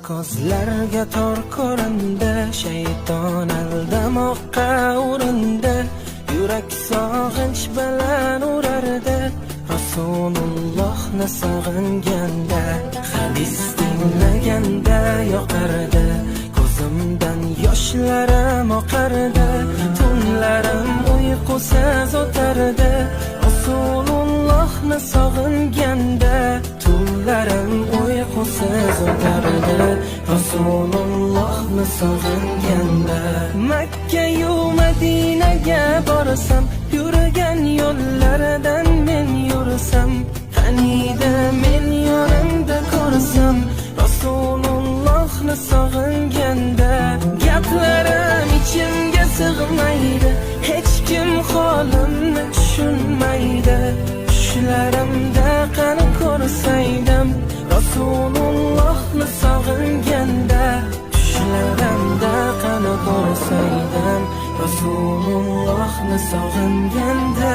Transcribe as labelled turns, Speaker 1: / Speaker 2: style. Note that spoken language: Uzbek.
Speaker 1: ko'zlarga tor ko'rindi, shayton aldamoqqa urindi, yurak sog'inch bilan urardi. Rasulullohni sog'inganda, hadis dinlaganda yoqardi, ko'zimdan yoshlarim oqardi, tunlarim uyqusiz o'tardi. Rasulullohni sog'inganda, tunlarim uyqusiz o'tardi. Rasulullohni sog'inganda, Makka-yu Madinaga borsam, yurgan yo'llaridan men yursam, qaniydi men yonimda ko'rsam. Rasulullohni sog'inganda, gaplarim ichimga sig'maydi, hech kim holimni tushunmaydi. Tushlarimda qani ko'rsaydim, Rasulullohni sog'inganda, tushlarimda qani ko'rsaydim, Rasulullohni sog'inganda.